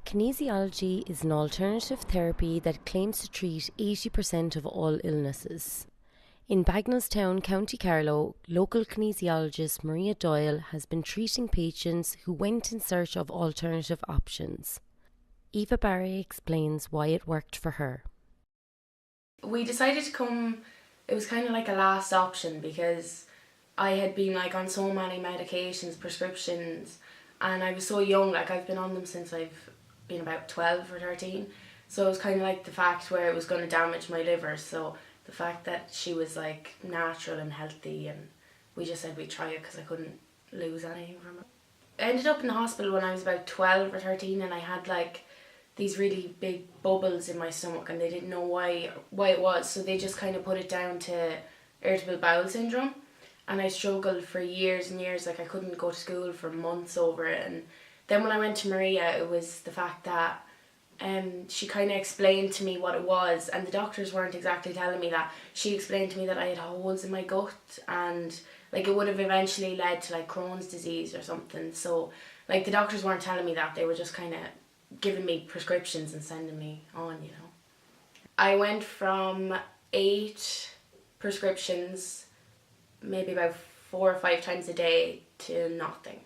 Kinesiology is an alternative therapy that claims to treat 80% of all illnesses. In Bagenalstown, County Carlow, local kinesiologist Maria Doyle has been treating patients who went in search of alternative options. Eva Farria explains why it worked for her. We decided to come, it was kind of like a last option because I had been on so many medications, prescriptions, and I was so young, I've been on them since I've been about 12 or 13, so it was kind of like the fact where it was going to damage my liver, so the fact that she was natural and healthy, and we just said we'd try it because I couldn't lose anything from it. I ended up in the hospital when I was about 12 or 13 and I had these really big bubbles in my stomach and they didn't know why it was, so they just kind of put it down to irritable bowel syndrome, and I struggled for years and years. I couldn't go to school for months over it, and then when I went to Maria, it was the fact that she kind of explained to me what it was, and the doctors weren't exactly telling me that. She explained to me that I had holes in my gut and it would have eventually led to Crohn's disease or something. So the doctors weren't telling me that, they were just kind of giving me prescriptions and sending me on, I went from 8 prescriptions maybe about 4 or 5 times a day to nothing.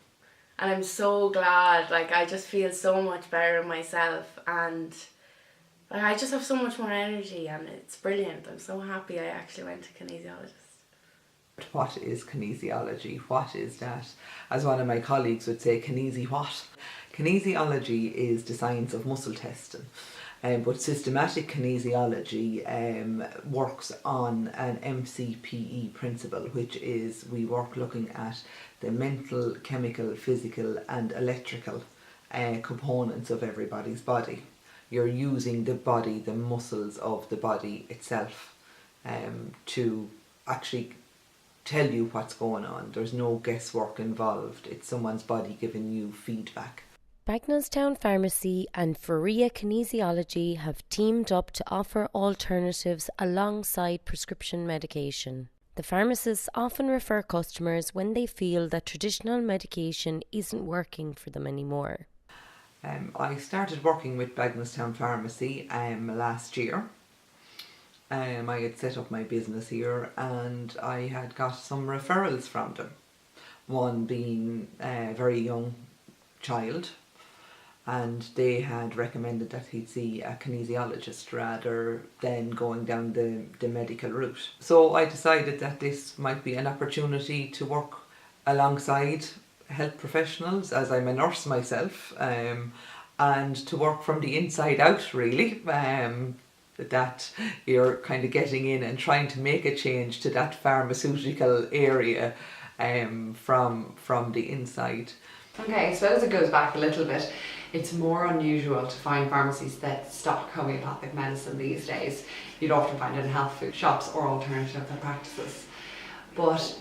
And I'm so glad, I just feel so much better in myself, and I just have so much more energy and it's brilliant. I'm so happy I actually went to kinesiologist. What is kinesiology? What is that? As one of my colleagues would say, Kinesi what? Kinesiology is the science of muscle testing. But systematic kinesiology works on an MCPE principle, which is we work looking at the mental, chemical, physical and electrical components of everybody's body. You're using the body, the muscles of the body itself to actually tell you what's going on. There's no guesswork involved. It's someone's body giving you feedback. Bagenalstown Pharmacy and Farria Kinesiology have teamed up to offer alternatives alongside prescription medication. The pharmacists often refer customers when they feel that traditional medication isn't working for them anymore. I started working with Bagenalstown Pharmacy last year. I had set up my business here and I had got some referrals from them. One being a very young child, and they had recommended that he'd see a kinesiologist rather than going down the medical route. So I decided that this might be an opportunity to work alongside health professionals, as I'm a nurse myself, and to work from the inside out really, that you're kind of getting in and trying to make a change to that pharmaceutical area from the inside. Okay, I suppose it goes back a little bit. It's more unusual to find pharmacies that stock homeopathic medicine these days. You'd often find it in health food shops or alternative practices. But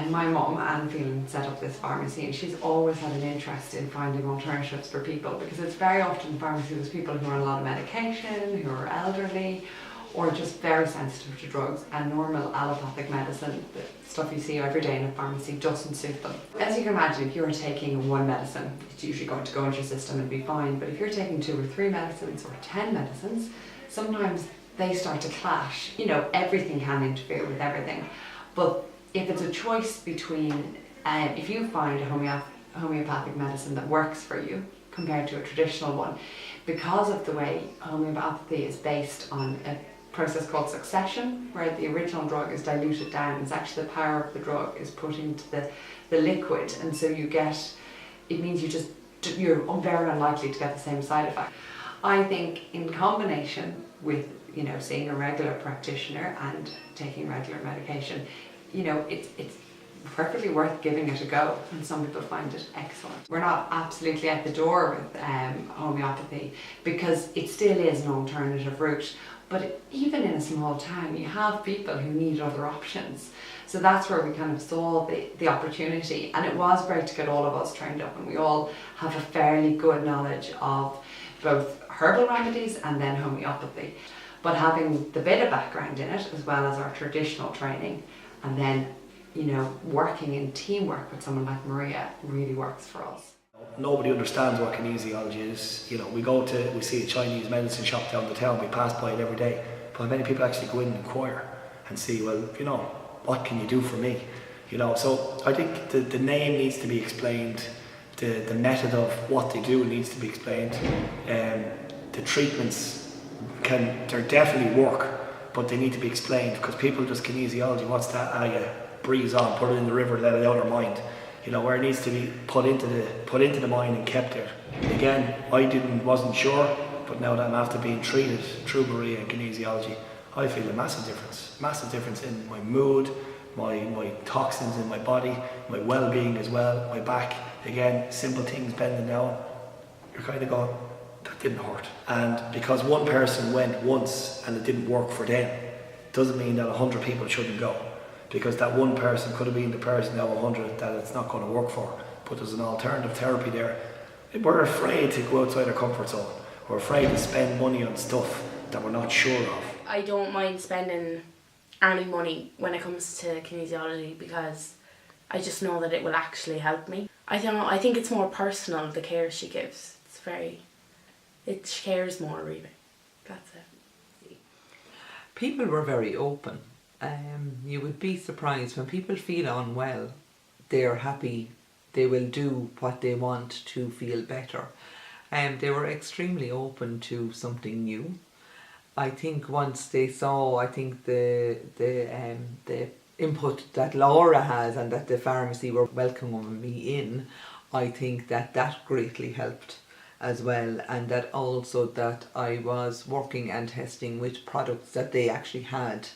my mum, Anne Phelan, set up this pharmacy and she's always had an interest in finding alternatives for people, because it's very often pharmacy with people who are on a lot of medication, who are elderly, or just very sensitive to drugs, and normal allopathic medicine, the stuff you see every day in a pharmacy, doesn't suit them. As you can imagine, if you're taking one medicine, it's usually going to go into your system and be fine, but if you're taking 2 or 3 medicines or 10 medicines, sometimes they start to clash. Everything can interfere with everything, but if it's a choice between, if you find a homeopathic medicine that works for you compared to a traditional one, because of the way homeopathy is based on a process called succession, where the original drug is diluted down, it's actually the power of the drug is put into the liquid, and so it means you're very unlikely to get the same side effect. I think in combination with seeing a regular practitioner and taking regular medication, it's perfectly worth giving it a go, and some people find it excellent. We're not absolutely at the door with homeopathy because it still is an alternative route, but even in a small town you have people who need other options. So that's where we kind of saw the opportunity, and it was great to get all of us trained up, and we all have a fairly good knowledge of both herbal remedies and then homeopathy. But having the bit of background in it as well as our traditional training, and then working in teamwork with someone like Maria really works for us. Nobody understands what kinesiology is. You know, we see a Chinese medicine shop down the town, we pass by it every day, but many people actually go in and inquire and see, well, you know, what can you do for me? You know, so I think the name needs to be explained, the method of what they do needs to be explained, the treatments they're definitely work, but they need to be explained, because people just kinesiology, what's that? You breeze on, put it in the river, let it out of mind. You know, where it needs to be put into the mind and kept there. Again, wasn't sure, but now that I'm after being treated through Farria and kinesiology, I feel a massive difference in my mood, my toxins in my body, my well-being as well, my back. Again, simple things bending down, you're kind of going, that didn't hurt. And because one person went once and it didn't work for them, doesn't mean that 100 people shouldn't go. Because that one person could have been the person out of 100 that it's not going to work for. But there's an alternative therapy there. We're afraid to go outside our comfort zone. We're afraid to spend money on stuff that we're not sure of. I don't mind spending any money when it comes to kinesiology, because I just know that it will actually help me. I don't know, I think it's more personal, the care she gives. It cares more, really. That's it. People were very open. You would be surprised when people feel unwell, they're happy, they will do what they want to feel better. They were extremely open to something new. I think once they saw, the input that Laura has and that the pharmacy were welcoming me in, I think that greatly helped as well, and that also that I was working and testing with products that they actually had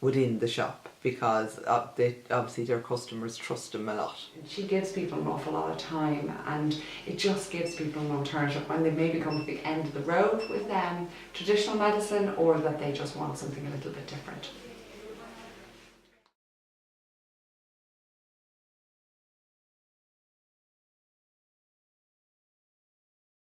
within the shop, because obviously their customers trust them a lot. She gives people an awful lot of time, and it just gives people an alternative when they maybe come to the end of the road with traditional medicine, or that they just want something a little bit different.